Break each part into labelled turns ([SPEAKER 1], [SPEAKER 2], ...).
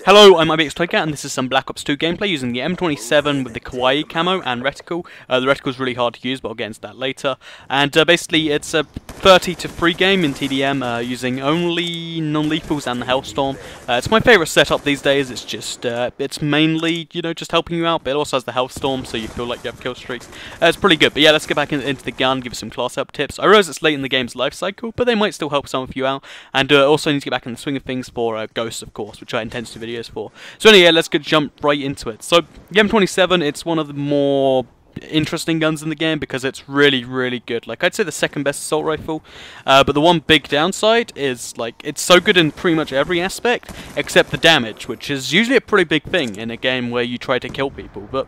[SPEAKER 1] Hello, I'm IBX and this is some Black Ops 2 gameplay using the M27 with the Kawaii camo and reticle. The reticle is really hard to use, but I'll get into that later. And basically, it's a 30 to 3 game in TDM using only non-lethals and the Hellstorm. It's my favourite setup these days. It's just, it's mainly, you know, just helping you out, but it also has the Hellstorm, so you feel like you have kill streaks. It's pretty good, but yeah, let's get back into the gun, give you some class up tips. I realize it's late in the game's life cycle, but they might still help some of you out. And also need to get back in the swing of things for Ghosts, of course, which I intend to do videos for. So anyway, let's jump right into it. So the M27, it's one of the more interesting guns in the game because it's really, really good. Like, I'd say the second best assault rifle, but the one big downside is, like, it's so good in pretty much every aspect except the damage, which is usually a pretty big thing in a game where you try to kill people. But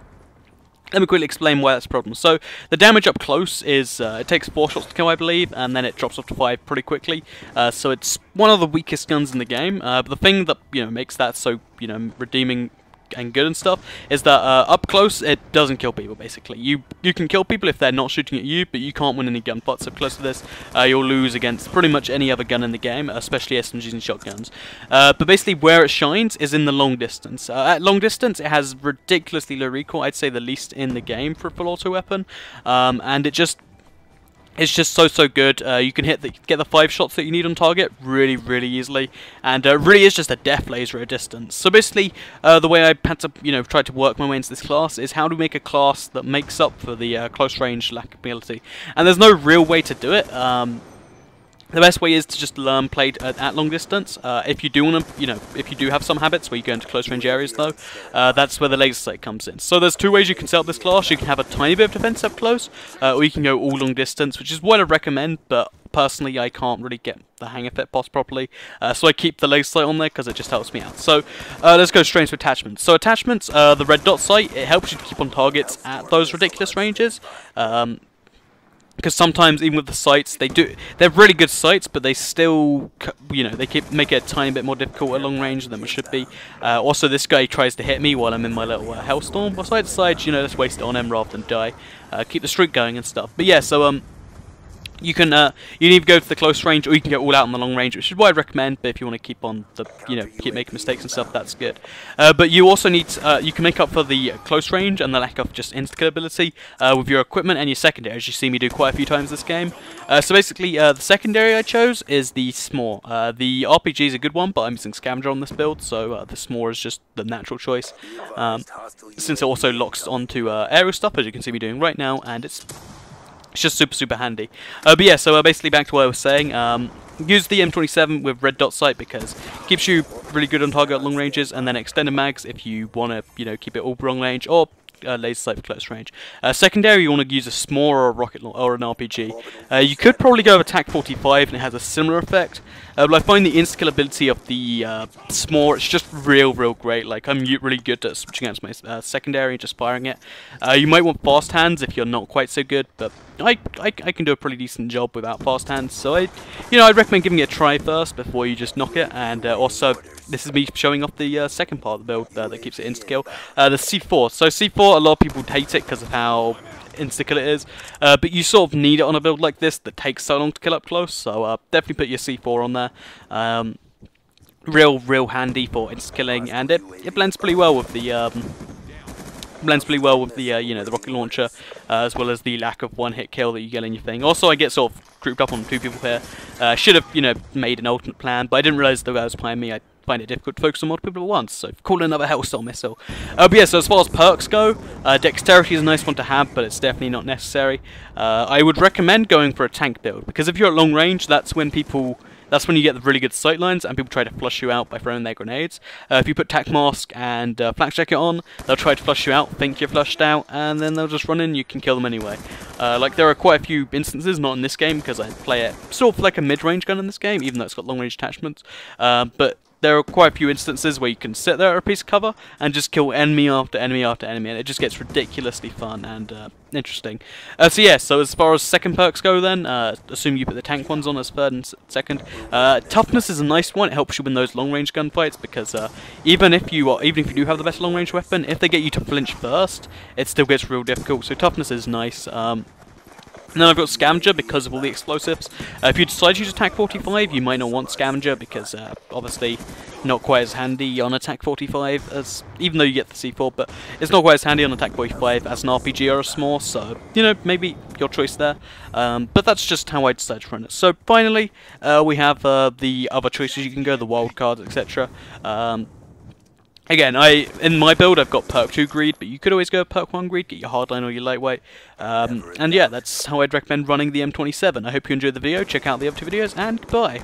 [SPEAKER 1] let me quickly explain why that's a problem. So, the damage up close is, it takes 4 shots to kill, I believe, and then it drops off to 5 pretty quickly. So it's one of the weakest guns in the game. But the thing that, you know, makes that so, you know, redeeming and good and stuff is that up close it doesn't kill people. Basically, you can kill people if they're not shooting at you, but you can't win any gunfights up close to this. You'll lose against pretty much any other gun in the game, especially SMGs and shotguns. But basically, where it shines is in the long distance. At long distance, it has ridiculously low recoil. I'd say the least in the game for a full auto weapon, and it's just so good. You can get the 5 shots that you need on target really easily, and really is just a death laser at a distance. So basically, the way I had to, you know, try to work my way into this class is how to make a class that makes up for the close range lack of ability. And there's no real way to do it. The best way is to just learn played at long distance. If you do want to, you know, if you do have some habits where you go into close range areas, though, that's where the laser sight comes in. So there's 2 ways you can set up this class. You can have a tiny bit of defense up close, or you can go all long distance, which is what I recommend. But personally, I can't really get the hang of it properly, so I keep the laser sight on there because it just helps me out. So let's go straight to attachments. So attachments, the red dot sight, it helps you to keep on targets at those ridiculous ranges. Because sometimes, even with the sights, they're really good sights, but they still, you know, they make it a tiny bit more difficult at long range than it should be. Also, this guy tries to hit me while I'm in my little Hellstorm. But I decided, you know, let's waste it on him rather than die. Keep the streak going and stuff. But yeah, so you can you need to go to the close range, or you can go all out on the long range, which is what I recommend. But if you want to keep on the, you know, keep making mistakes and stuff, that's good. But you also need you can make up for the close range and the lack of just insta-kill ability with your equipment and your secondary, as you see me do quite a few times this game. So basically, the secondary I chose is the SMOR. The RPG is a good one, but I'm using Scavenger on this build, so the SMOR is just the natural choice, since it also locks onto aerial stuff, as you can see me doing right now, and it's just super handy. But yeah, so basically back to what I was saying. Use the M27 with red dot sight because it keeps you really good on target at long ranges, and then extended mags if you want to, you know, keep it all long range, or laser sight for close range. Secondary, you want to use a SMOR or a rocket or an RPG. You could probably go with Attack 45 and it has a similar effect. But I find the insta-kill ability of the SMOR, it's just real great. Like, I'm really good at switching out to my secondary and just firing it. You might want fast hands if you're not quite so good, but I can do a pretty decent job without fast hands. So I'd recommend giving it a try first before you just knock it. And also, this is me showing off the second part of the build that keeps it insta-kill. The C4. So C4, a lot of people hate it because of how insta-kill it is, but you sort of need it on a build like this that takes so long to kill up close, so definitely put your C4 on there. Real handy for insta-killing, and it blends pretty well with the you know, the rocket launcher, as well as the lack of one-hit kill that you get in your thing. Also, I get sort of grouped up on 2 people here. Should have, you know, made an alternate plan, but I didn't realize the guy was playing me. I find it difficult to focus on multiple people at once, so call another Hellstorm missile. But yeah, so as far as perks go, dexterity is a nice one to have, but it's definitely not necessary. I would recommend going for a tank build, because if you're at long range, that's when you get the really good sight lines, and people try to flush you out by throwing their grenades. If you put tac mask and flak jacket on, they'll try to flush you out, think you're flushed out, and then they'll just run in, you can kill them anyway. Like, there are quite a few instances, not in this game, because I play it sort of like a mid-range gun in this game, even though it's got long-range attachments, but there are quite a few instances where you can sit there at a piece of cover and just kill enemy after enemy after enemy, and it just gets ridiculously fun and interesting. So yeah, so as far as second perks go then, assume you put the tank ones on as third and second. Toughness is a nice one. It helps you win those long range gunfights because even if you do have the best long range weapon, if they get you to flinch first, it still gets real difficult. So toughness is nice. And then I've got Scavenger because of all the explosives. If you decide to use attack 45, you might not want Scavenger because obviously not quite as handy on attack 45 as, even though you get the C4, but it's not quite as handy on attack 45 as an RPG or a SMOR, so, you know, maybe your choice there. But that's just how I decided to run it. So finally, we have the other choices you can go, the wild cards, etc. Again, in my build I've got perk 2 greed, but you could always go perk 1 greed, get your hardline or your lightweight. And yeah, that's how I'd recommend running the M27. I hope you enjoyed the video, check out the other 2 videos, and goodbye.